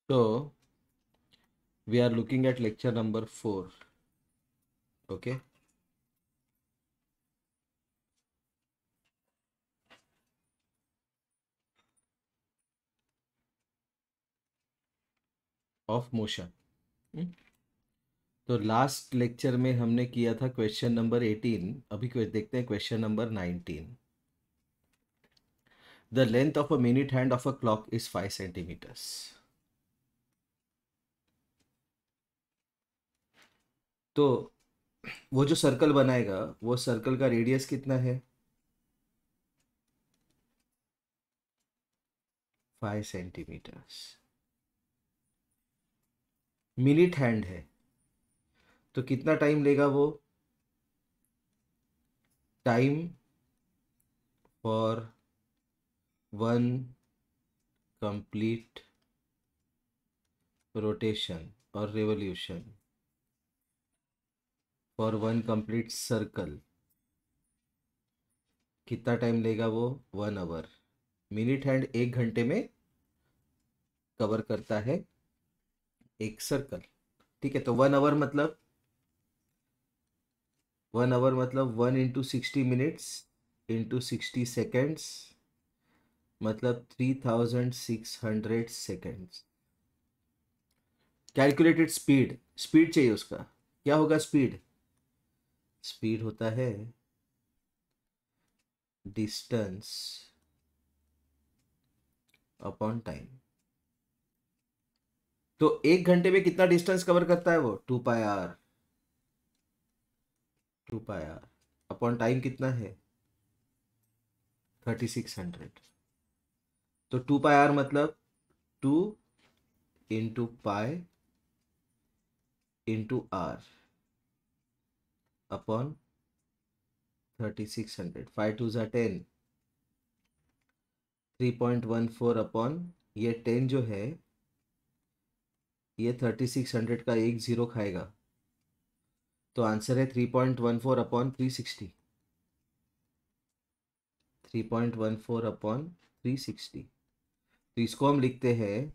So we are looking at lecture number 4. Okay. Of motion. तो last lecture में हमने किया था क्वेश्चन नंबर 18. अभी देखते हैं question number 19. The length of a minute hand of a clock is 5 centimetres. तो वो जो सर्कल बनाएगा वो सर्कल का रेडियस कितना है? 5 सेंटीमीटर्स. मिनट हैंड है तो कितना टाइम लेगा वो? Time for one complete rotation और revolution for one complete circle कितना टाइम लेगा वो? 1 आवर. मिनट हैंड 1 घंटे में कवर करता है एक सर्कल. ठीक है, तो 1 आवर मतलब 1 into 60 minutes into 60 seconds मतलब 3600 seconds. Calculated speed. स्पीड चाहिए उसका. क्या होगा स्पीड? स्पीड होता है डिस्टेंस अपॉन टाइम. तो 1 घंटे में कितना डिस्टेंस कवर करता है वो? 2 pi r. 2 pi r upon time कितना है? 3600. तो 2 पाई आर मतलब 2 into pi into r upon 3600. 5 2 10. 3.14 upon ये 10 जो है ये 3600 का एक जीरो खाएगा. तो आंसर है 3.14 अपॉन 360. 3.14 अपॉन 360. तो इसको हम लिखते हैं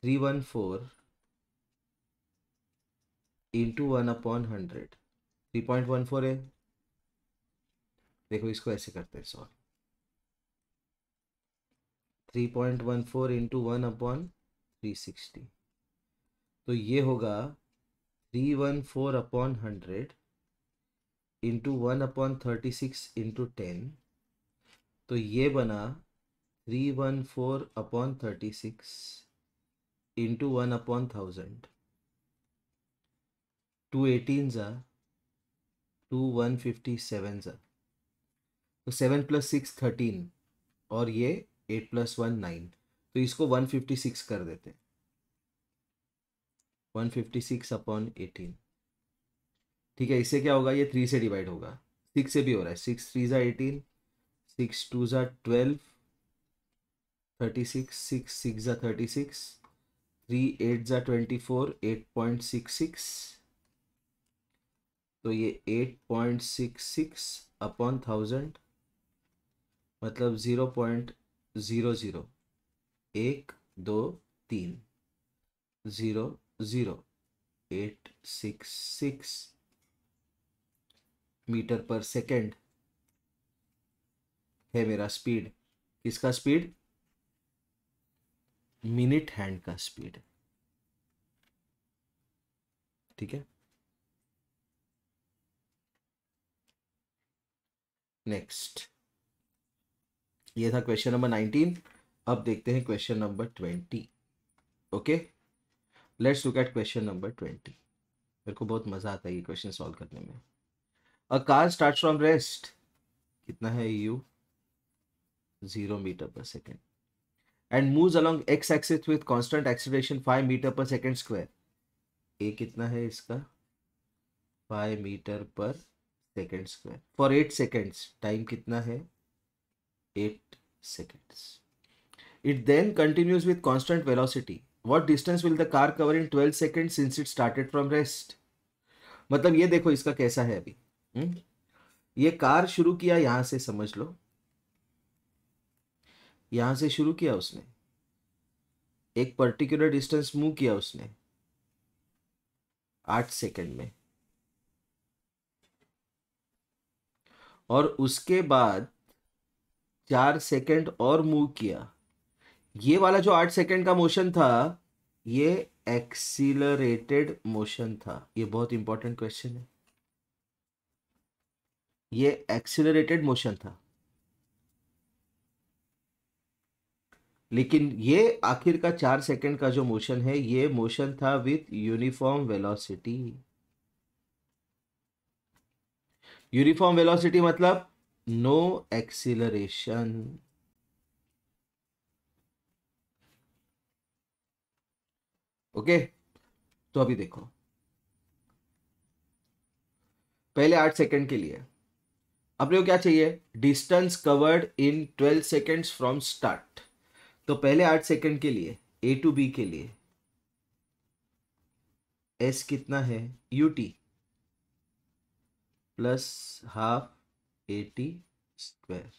314 इंटू 1/100. 3.14 है. देखो इसको ऐसे करते हैं सॉल्व. 3.14 इंटू 1/360. तो ये होगा 314/100 इंटू 1/36 इंटू 10. तो ये बना 314/36 इंटू 1/1000. 218 जा 2157 जा. तो 7 + 6 13 और ये 8 + 1 9. तो इसको 156 कर देते हैं. 156/18. ठीक है, इससे क्या होगा? ये 3 से डिवाइड होगा. 6 से भी हो रहा है. 6 3 ज़ा 18. 6 2 ज़ा 12. 36. 6 6 ज़ा 36. 3 8 ज़ा 24. 8.66. तो ये 8.66/1000 मतलब 0.00 1 2 3 0 0 866 मीटर पर सेकेंड है मेरा स्पीड. किसका स्पीड? मिनट हैंड का स्पीड. ठीक है, नेक्स्ट. ये था क्वेश्चन नंबर 19. अब देखते हैं question number 20. Okay, let's look at question number 20. मेरे को बहुत मजा आता है ये क्वेश्चन सॉल्व करने में. A car start from rest. कितना है u? 0 metre per second. And moves along x axis with constant acceleration 5 metre per second square. A कितना है इसका? 5 metre per second square for 8 seconds. Time कितना है? 8 seconds. It then continues with constant velocity. What distance will the car cover in 12 seconds since it started from rest? मतलब ये देखो इसका कैसा है अभी. ये कार शुरू किया यहां से, समझ लो यहां से शुरू किया उसने. एक पर्टिकुलर डिस्टेंस मूव किया उसने 8 सेकंड में, और उसके बाद 4 सेकंड और मूव किया, ये वाला जो 8 सेकंड का मोशन था ये एक्सीलरेटेड मोशन था। ये बहुत इंपॉर्टेंट क्वेश्चन है, ये एक्सीलरेटेड मोशन था। लेकिन ये आखिर का 4 सेकंड का जो मोशन है ये मोशन था with uniform velocity. Uniform velocity मतलब नो एक्सीलरेशन। ओके, तो अभी देखो, पहले 8 सेकंड के लिए अपने को क्या चाहिए, distance covered in 12 seconds from start. तो पहले 8 सेकंड के लिए ए टू बी के लिए एस कितना है, UT plus half a t square,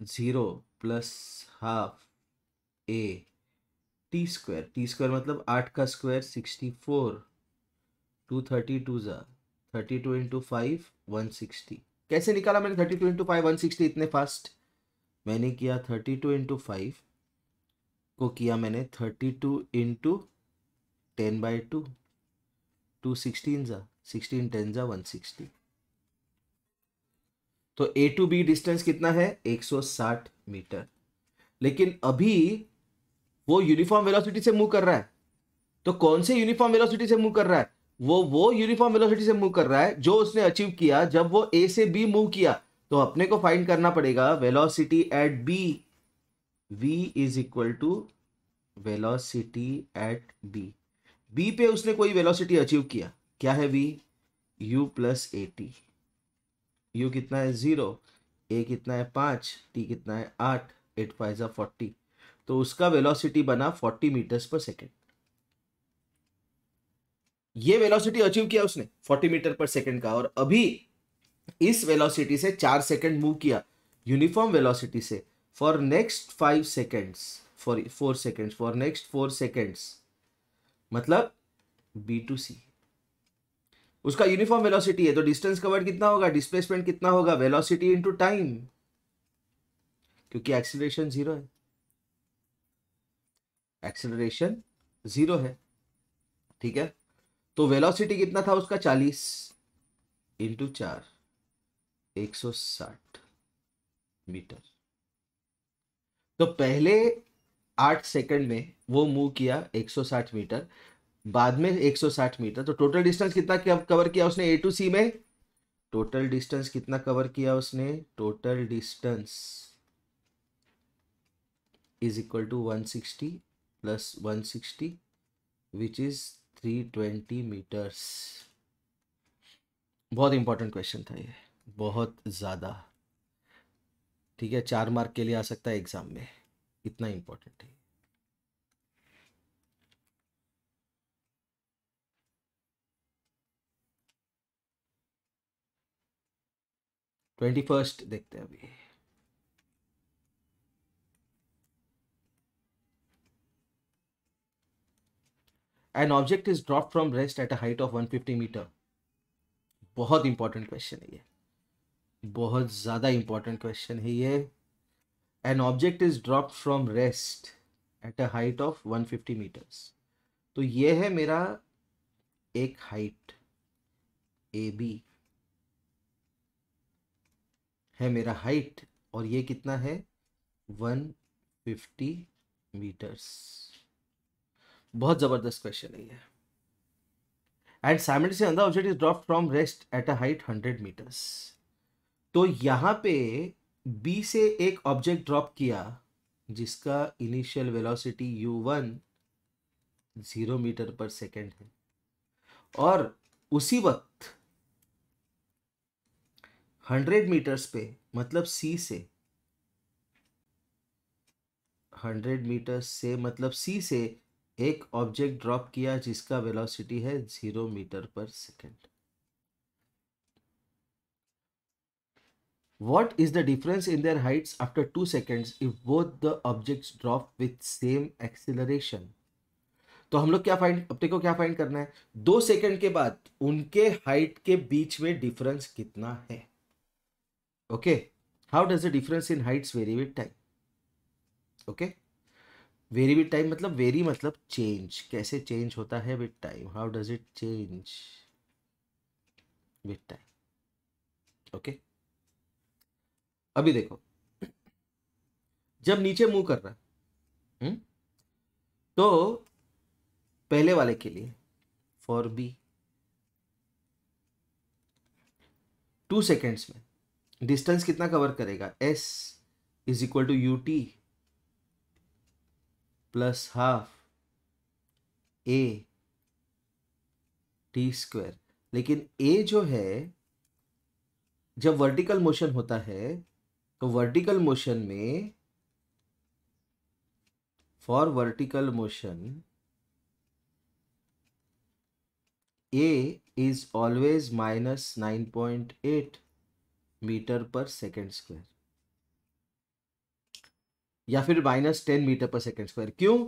0 plus half a t square, T square मतलब 8 का स्क्वायर 64, 232 जा 32 इंटू 5 160। कैसे निकाला मैंने 32 इंटू 5 160 इतने फास्ट? मैंने किया 32 इंटू 5 को किया मैंने 32 इंटू 10/2, 216 जा 16 10 जा 160। तो ए टू बी डिस्टेंस कितना है 160 मीटर। लेकिन अभी वो यूनिफॉर्म वेलोसिटी से मूव कर रहा है, तो कौन से यूनिफॉर्म वेलोसिटी से मूव कर रहा है, वो यूनिफॉर्म वेलोसिटी से मूव कर रहा है जो उसने अचीव किया जब वो ए से बी मूव किया। तो अपने को फाइंड करना पड़ेगा velocity at B. v is equal to velocity at B. B पे उसने कोई वेलोसिटी अचीव किया, क्या है v, u plus A T. u कितना है 0, a कितना है 5, t कितना है 8, 8 5 जा 40। तो उसका वेलोसिटी बना 40 मीटर्स पर सेकेंड। ये वेलोसिटी अचीव किया उसने 40 मीटर पर सेकेंड का, और अभी इस वेलोसिटी से 4 सेकेंड मूव किया यूनिफॉर्म वेलोसिटी से for next 5 seconds, for 4 seconds, for next 4 seconds, मतलब बी टू सी उसका यूनिफॉर्म वेलोसिटी है। तो डिस्टेंस कवर्ड कितना होगा, डिस्प्लेसमेंट कितना होगा, वेलोसिटी इनटू टाइम, क्योंकि एक्सीलरेशन 0 है, एक्सीलरेशन 0 है। ठीक है, तो वेलोसिटी कितना था उसका 40 इंटू 4 160 मीटर। तो पहले 8 सेकंड में वो मूव किया 160 मीटर, बाद में 160 मीटर। तो टोटल डिस्टेंस कितना कवर किया उसने ए टू सी में, टोटल डिस्टेंस कितना कवर किया उसने, total distance is equal to 160 plus 160 which is 320 metres. बहुत इंपॉर्टेंट क्वेश्चन था ये, बहुत ज़्यादा। ठीक है, 4 मार्क के लिए आ सकता है एग्जाम में, इतना इंपॉर्टेंट है। ट्वेंटी फर्स्ट देखते हैं अभी। An object is drop from rest at a height of 150 metre. बहुत इंपॉर्टेंट क्वेश्चन है ये, बहुत ज़्यादा इंपॉर्टेंट क्वेश्चन है ये। An object is drop from rest at a height of 150 metres. तो ये है मेरा एक हाइट ए बी, है मेरा हाइट, और ये कितना है 150 मीटर्स। बहुत ज़बरदस्त क्वेश्चन है ये। And simultaneously the object is drop from rest at a height 100 metres. तो यहाँ पे बी से एक ऑब्जेक्ट ड्रॉप किया जिसका initial velocity u1 0 metre per second है, और उसी वक्त 100 मीटर्स पे मतलब सी से, 100 मीटर्स से मतलब सी से एक ऑब्जेक्ट ड्रॉप किया जिसका वेलोसिटी है 0 metre per second. What is the difference in their heights after 2 seconds if both the objects drop with same acceleration? तो हम लोग क्या फाइंड, अपने को क्या फाइंड करना है, 2 सेकंड के बाद उनके हाइट के बीच में डिफरेंस कितना है. Okay, how does the difference in heights vary with time. Okay, very with time मतलब वेरी मतलब चेंज, कैसे चेंज होता है with time, how does it change with time. Okay, अभी देखो, जब नीचे मूव कर रहा है, तो पहले वाले के लिए फॉर बी 2 सेकेंड्स में डिस्टेंस कितना कवर करेगा, s is equal to u t plus half a t square. लेकिन a जो है, जब वर्टिकल मोशन होता है तो वर्टिकल मोशन में, for vertical motion a is always minus 9.8 metre per second square या फिर -10 मीटर पर सेकेंड स्क्वायर. क्यों?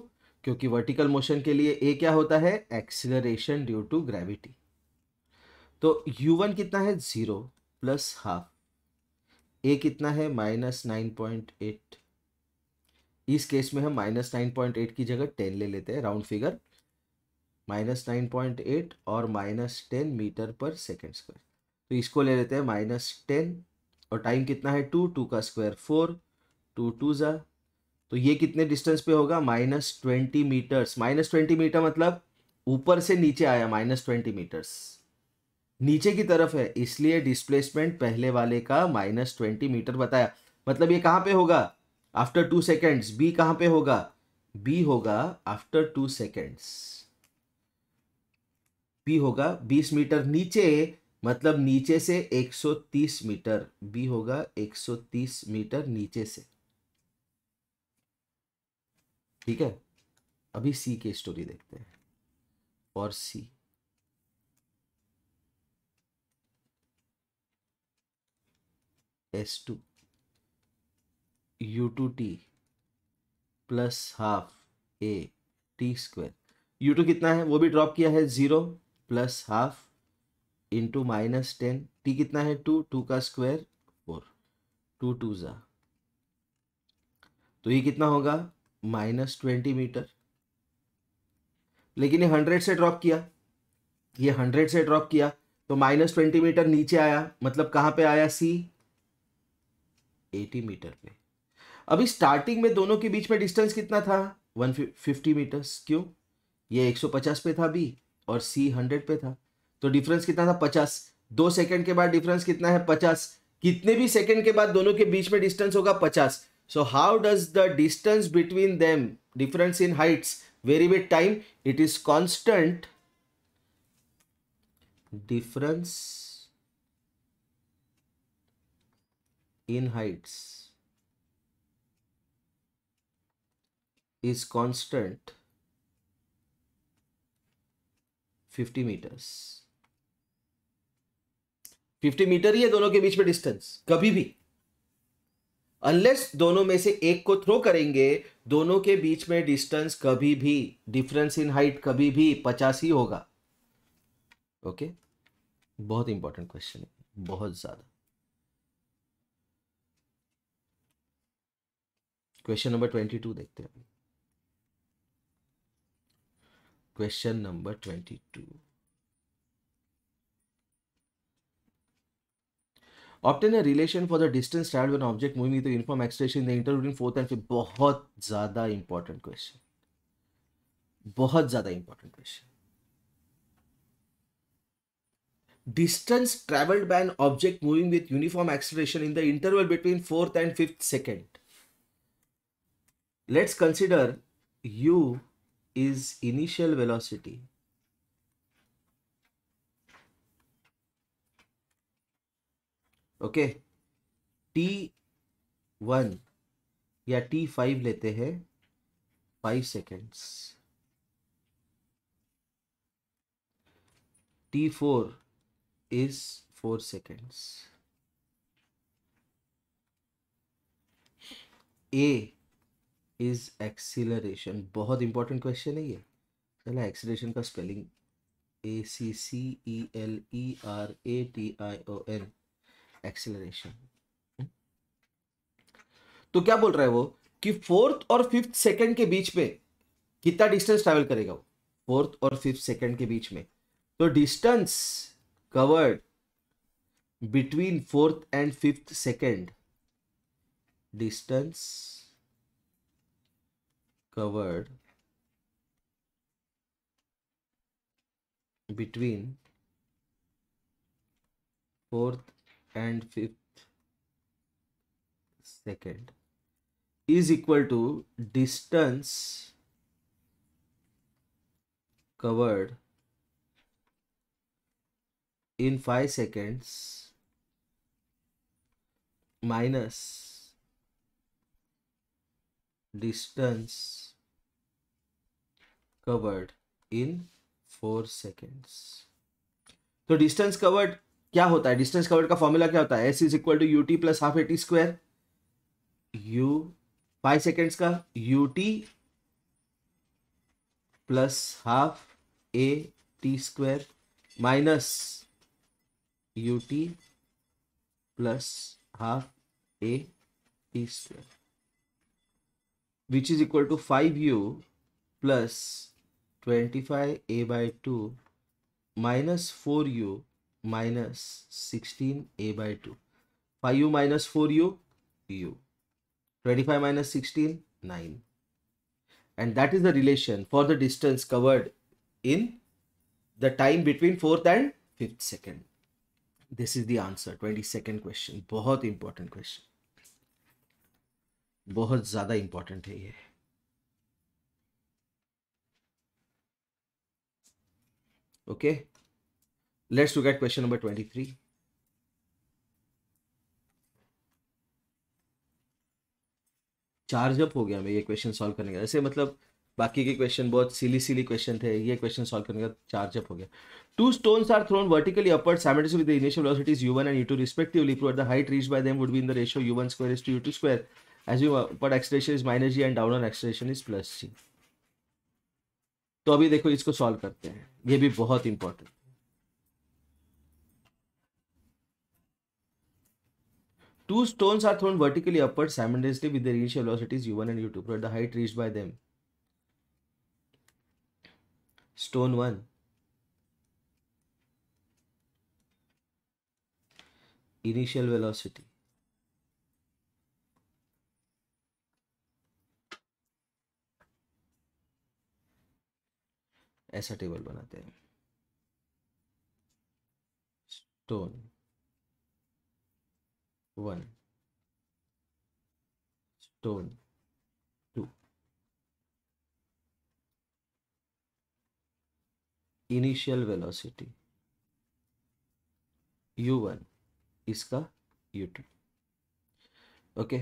क्योंकि वर्टिकल मोशन के लिए a क्या होता है, एक्सीलरेशन ड्यू टू ग्रेविटी. तो u1 कितना है, 0 प्लस हाफ, a कितना है, -9.8. इस केस में हम -9.8 की जगह 10 ले लेते हैं, राउंड फिगर, -9.8 और -10 मीटर पर सेकेंड स्क्वायर. तो इसको ले लेते हैं -10 और टाइम कितना है 2, 2 का स्क्वायर 4, 2 2 जा. तो ये कितने डिस्टेंस पे होगा, -20 मीटर्स. -20 मीटर मतलब ऊपर से नीचे आया, -20 मीटर्स नीचे की तरफ है, इसलिए डिस्प्लेसमेंट पहले वाले का -20 मीटर बताया. मतलब ये कहाँ पे होगा, आफ्टर 2 सेकेंड्स. बी कहाँ पे होगा, बी होगा आफ्टर 2 सेकेंड्स. बी होगा 20 मीटर नीचे, मतलब नीचे से 130 मीटर. बी होगा 130 मीटर नीचे से. ठीक है, अभी सी की स्टोरी देखते हैं. और सी, S2 U2T plus half a t square. U2 कितना है, वो भी ड्रॉप किया है, 0 प्लस हाफ इंटू -10. टी कितना है, 2, 2 का स्क्वायर 4, 2 2 जा. तो ये कितना होगा, -20 मीटर. लेकिन ये 100 से ड्रॉप किया, ये 100 से ड्रॉप किया, तो -20 मीटर नीचे आया, मतलब कहाँ पे आया, सी 80 मीटर पे. अभी स्टार्टिंग में दोनों के बीच में डिस्टेंस कितना था, 150 मीटर्स. क्यों, ये 150 पे था बी और सी 100 पे था, तो डिफरेंस कितना था, 50. 2 सेकंड के बाद डिफरेंस कितना है, 50. कितने भी सेकंड के बाद दोनों के बीच में डिस्टेंस होगा 50. So how does the distance between them, difference in heights vary with time, it is constant. Difference in heights is constant 50 metres. 50 metre ही है दोनों के बीच में डिस्टेंस, कभी भी, अनलेस दोनों में से एक को थ्रो करेंगे, दोनों के बीच में डिस्टेंस कभी भी, डिफरेंस इन हाइट कभी भी 50 ही होगा. ओके, बहुत इंपॉर्टेंट क्वेश्चन है, बहुत ज्यादा. क्वेश्चन नंबर 22 देखते हैं. Question number 22, obtain a relation for the distance traveled when object moving with the uniform acceleration in the interval between fourth and fifth. बहुत ज्यादा इंपॉर्टेंट क्वेश्चन, बहुत ज्यादा important question. Distance traveled by an object moving with uniform acceleration in the interval between fourth and fifth second. Let's consider u is initial velocity. Okay, t1 या t5 लेते हैं 5 seconds. t4 is 4 seconds. A is acceleration, बहुत important question है ये। चला acceleration का spelling ACCELERATION, acceleration. तो क्या बोल रहा है वो कि फोर्थ और फिफ्थ सेकंड के बीच में कितना डिस्टेंस ट्रैवल करेगा वो, फोर्थ और फिफ्थ सेकंड के बीच में। तो distance covered between fourth and fifth second, distance covered between fourth and fifth second is equal to distance covered in 5 seconds minus distance covered in 4 seconds। तो distance covered क्या होता है, distance covered का formula क्या होता है, s is equal to u t plus half a t square, u 5 seconds का u t plus half a t square minus u t plus half a t square, which is equal to 5u plus 25a/2 minus 4u minus 16a/2, 5u minus 4u, u, 25 minus 16, 9, and that is the relation for the distance covered in the time between 4th and 5th second. This is the answer, 22nd question। बहुत important question, बहुत ज़्यादा important है ये। Okay, let's look at question number 23। Charge up हो गया मैं ये question solve करने का, ऐसे मतलब बाकी के क्वेश्चन बहुत सिली क्वेश्चन थे, ये क्वेश्चन सॉल्व करने का चार्ज अप हो गया। Two stones are thrown vertically upward simultaneously with the initial velocities u1 and u2 respectively, prove that the height reached by them would be in the ratio u1 square is to u2 square, assume upward acceleration is minus g and downward acceleration is plus g। तो अभी देखो इसको solve करते हैं, ये भी बहुत important. Two stones are thrown vertically upward simultaneously with their initial velocities u1 and u2, but the height reached by them. Stone 1, initial velocity ऐसा टेबल बनाते हैं। Stone 1, Stone 2, initial velocity u1 इसका u2। Okay,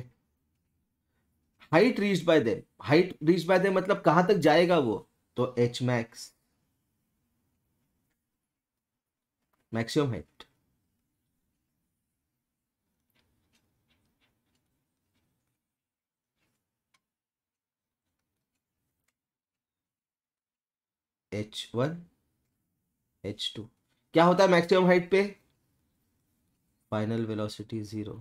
height reached by them, height reached by them मतलब कहां तक जाएगा वो, तो h max, maximum height, h1 h2। क्या होता है मैक्सिमम हाइट पे, फाइनल वेलोसिटी 0।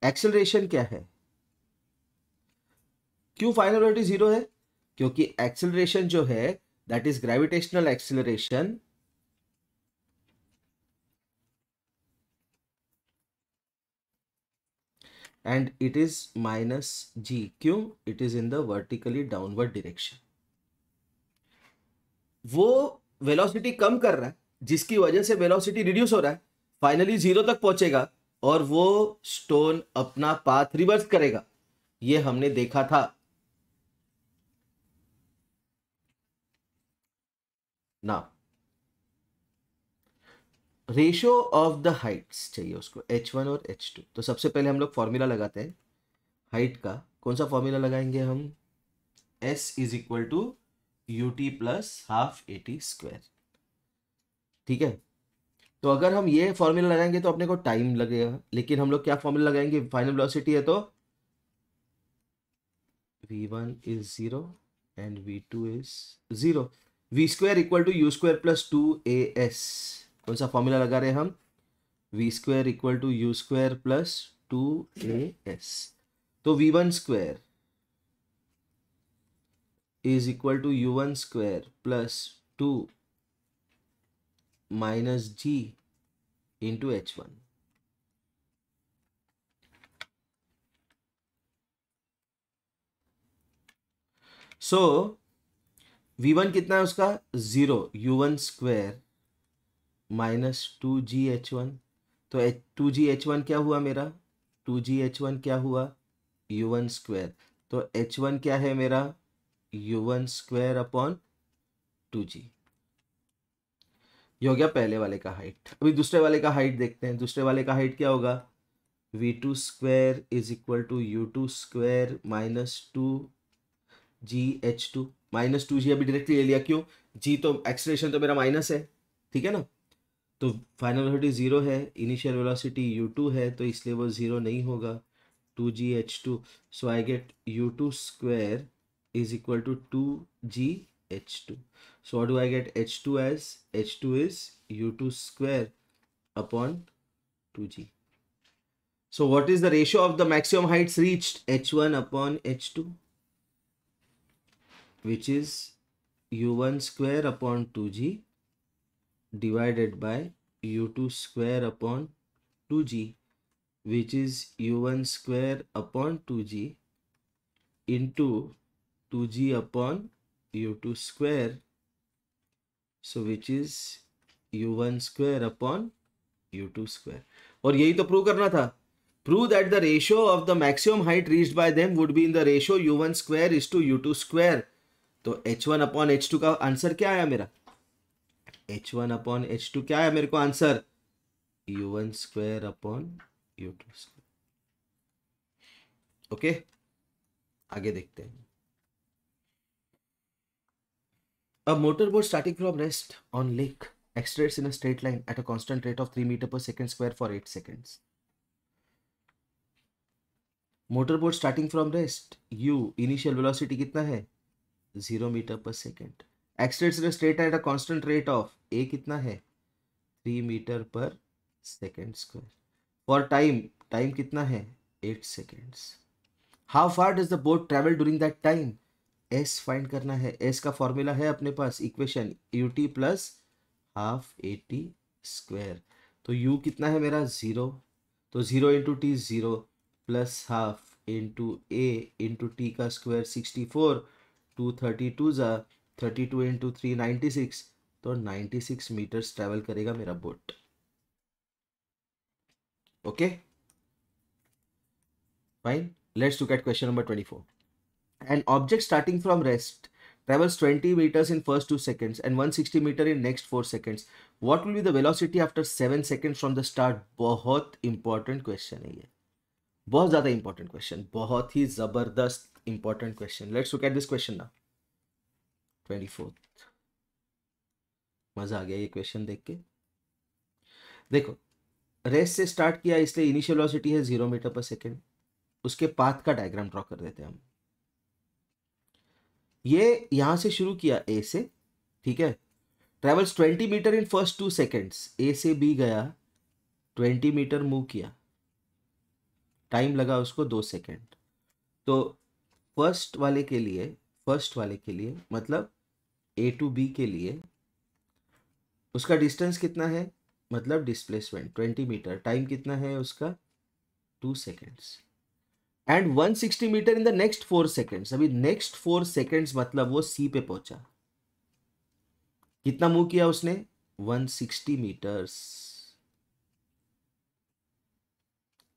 एक्सेलरेशन क्या है, क्यों फाइनल वेलोसिटी 0 है, क्योंकि एक्सेलरेशन जो है that is gravitational acceleration and it is minus g, क्यों, it is in the vertically downward direction. वो वेलोसिटी कम कर रहा है जिसकी वजह से वेलोसिटी रिड्यूस हो रहा है, फाइनली 0 तक पहुंचेगा और वो स्टोन अपना पाथ रिवर्स करेगा, ये हमने देखा था ना। रेशियो ऑफ द हाइट्स चाहिए उसको, h1 और h2। तो सबसे पहले हम लोग फॉर्मूला लगाते हैं हाइट का। कौन सा फॉर्मूला लगाएंगे हम, s is equal to u t plus half a t square. ठीक है, तो अगर हम ये फॉर्मूला लगाएंगे तो अपने को टाइम लगेगा, लेकिन हम लोग क्या फॉर्मूला लगाएंगे, फाइनल वेलोसिटी है तो v1 is 0 and v2 is 0, v square equal to u square plus 2as। कौन सा फॉर्मूला लगा रहे हैं हम, v square equal to u square plus 2as। तो v1 square is equal to u1 square plus 2 minus g into h1। So v1 कितना है उसका 0, u1 स्क्वायर माइनस 2gh1। तो 2gh1 क्या हुआ मेरा, 2gh1 क्या हुआ u1 स्क्वायर। तो h1 क्या है मेरा u1 स्क्वायर अपॉन 2g। ये हो गया पहले वाले का हाइट। अभी दूसरे वाले का हाइट देखते हैं। दूसरे वाले का हाइट क्या होगा, v2 square is equal to u2 square minus 2gh2। Minus 2g अभी डायरेक्टली ले लिया, क्यों, g तो एक्सेलरेशन तो मेरा माइनस है, ठीक है ना। तो फाइनल वेलोसिटी 0 है, इनिशियल वेलोसिटी u2 है, तो इसलिए वो 0 नहीं होगा, 2gh2। So I get u2 square is equal to 2gh2। So what do I get, h2 as, h2 is u2 square upon 2g। So what is the ratio of the maximum heights reached, h1 upon h2, which is u1 square upon 2g divided by u2 square upon 2g, which is u1 square upon 2g into 2g upon u2 square, so which is u1 square upon u2 square। और यही तो prove करना था, prove that the ratio of the maximum height reached by them would be in the ratio u1 square is to u2 square। तो h1 upon h2 का answer क्या आया मेरा, h1 अपॉन h2 क्या है मेरे को answer, u1 square upon u2 square. Okay, आगे देखते हैं। A motorboat starting from rest on lake accelerates in a straight line at a constant rate of 3 meter per second square for 8 seconds. Motorboat starting from rest, u initial velocity कितना है 0 metre per second, accelerates in straight at a constant rate of a कितना है 3 metre per second square, for time, time कितना है 8 seconds. How far does the boat travel during that time, s find करना है। s का formula है अपने पास equation ut plus half at square. तो u कितना है मेरा 0, तो 0 into T 0 plus half into a into T का स्क्वायर 64, 232 जा 32 इंटू 3 96, तो 96 मीटर्स ट्रेवल करेगा मेरा boat. Okay fine, let's look at question number 24। An object starting from rest travels 20 meters in first 2 seconds and 160 meter in next 4 seconds. What will be the velocity after 7 seconds from the start? बहुत important question है ये, बहुत ज़्यादा important question, बहुत ही ज़बरदस्त important question. Let's look at this question ना। 24, मज़ा आ गया ये क्वेश्चन देख के। देखो, रेस से स्टार्ट किया इसलिए इनिशियल वेलोसिटी है 0 मीटर पर सेकेंड। उसके पाथ का डायग्राम ड्रॉ कर देते हैं हम। ये यहां से शुरू किया ए से, ठीक है, travels 20 metres in first 2 seconds, A से बी गया 20 मीटर मूव किया, टाइम लगा उसको 2 सेकेंड। तो फर्स्ट वाले के लिए मतलब ए टू बी के लिए उसका डिस्टेंस कितना है, मतलब डिस्प्लेसमेंट 20 मीटर, टाइम कितना है उसका 2 seconds, and 160 metre in the next 4 seconds. अभी नेक्स्ट 4 सेकेंड्स मतलब वो सी पे पहुंचा, कितना मूव किया उसने 160 metres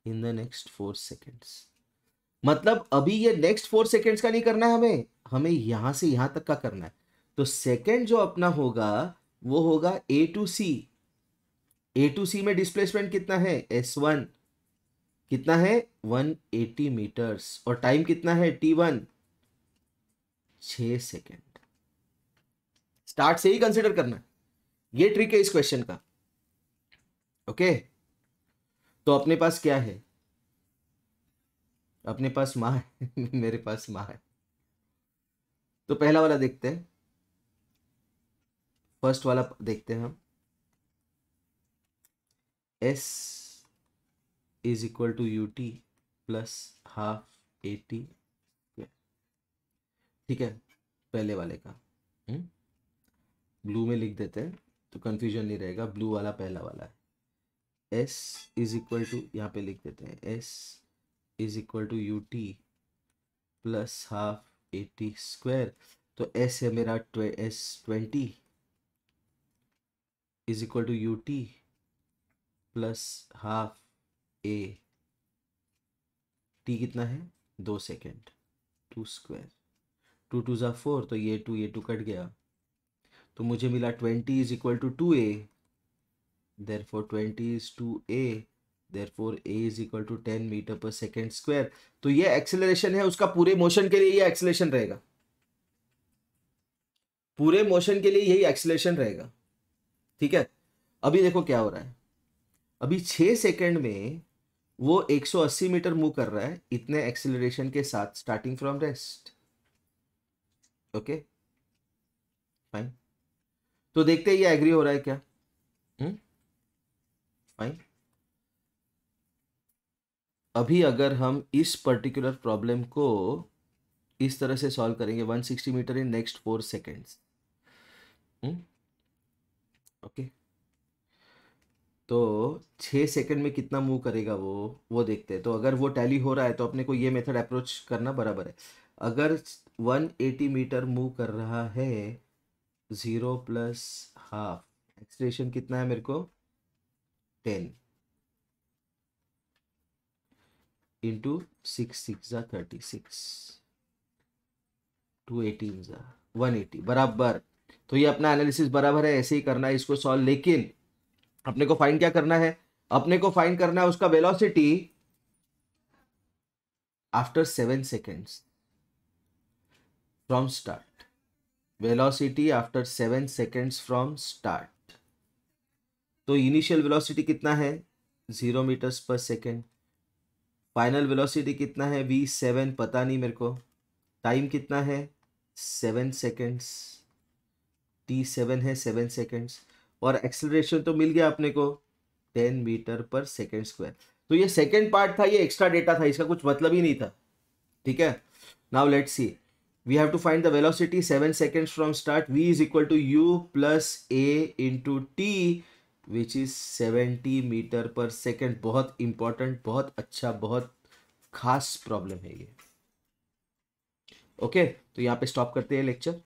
in the next 4 seconds. मतलब अभी ये नेक्स्ट 4 सेकेंड्स का नहीं करना है हमें यहां से यहां तक का करना है। तो सेकेंड जो अपना होगा वो होगा ए टू सी। ए टू सी में डिस्प्लेसमेंट कितना है S1, कितना है 180 मीटर्स, और टाइम कितना है T1 6 सेकेंड। स्टार्ट से ही कंसिडर करना, ये ट्रिक है इस क्वेश्चन का। ओके, तो अपने पास क्या है? अपने पास माँ है मेरे पास माँ है। तो पहला वाला देखते हैं, फर्स्ट वाला देखते हैं हम। S is equal to u t plus half a t. ठीक है, पहले वाले का ब्लू में लिख देते हैं तो कंफ्यूजन नहीं रहेगा। ब्लू वाला पहला वाला है। S इज इक्वल टू, यहाँ पे लिख देते हैं, S is equal to u t plus half a t square. तो S है मेरा S20 is equal to u t plus half a t, कितना है 2 सेकेंड, 2 स्क्वायर, 2 2 ज़ा 4, तो ये 2 कट गया, तो मुझे मिला 20 is equal to 2a, therefore 20 is 2a, therefore a is equal to 10 metre per second square. तो ये एक्सेलरेशन है उसका, पूरे मोशन के लिए ये एक्सेलरेशन रहेगा, पूरे मोशन के लिए यही एक्सेलरेशन रहेगा। ठीक है, अभी देखो क्या हो रहा है, अभी 6 सेकेंड में वो 180 मीटर मूव कर रहा है इतने एक्सेलरेशन के साथ, starting from rest. Okay fine, तो देखते हैं ये एग्री हो रहा है क्या। फाइन, अभी अगर हम इस पर्टिकुलर प्रॉब्लम को इस तरह से सॉल्व करेंगे, 160 metre in next 4 seconds. Okay, तो 6 सेकंड में कितना मूव करेगा वो देखते हैं। तो अगर वो टैली हो रहा है तो अपने को ये मेथड अप्रोच करना बराबर है। अगर 180 मीटर मूव कर रहा है, 0 प्लस हाफ, एक्सलेशन कितना है मेरे को 10 इंटू 6 6 ज़ा 36, 218 ज़ा 180 बराबर। तो ये अपना एनालिसिस बराबर है, ऐसे ही करना है इसको सॉल्व। लेकिन अपने को फाइंड क्या करना है, अपने को फाइंड करना है उसका velocity after 7 seconds from start, velocity after 7 seconds from start. तो इनिशियल वेलोसिटी कितना है 0 मीटर्स पर सेकेंड, फाइनल वेलोसिटी कितना है v7 पता नहीं मेरे को, टाइम कितना है 7 सेकेंड्स, t7 है 7 सेकेंड्स, और एक्सेलरेशन तो मिल गया अपने को 10 मीटर पर सेकेंड स्क्वायर। तो ये सेकेंड पार्ट था, ये एक्स्ट्रा डेटा था, इसका कुछ मतलब ही नहीं था। ठीक है, now let's see, we have to find the velocity 7 seconds from start, v is equal to u plus a into t which is 70 metre per second. बहुत इंपॉर्टेंट, बहुत अच्छा, बहुत खास प्रॉब्लम है ये। ओके, तो यहाँ पे स्टॉप करते हैं लेक्चर।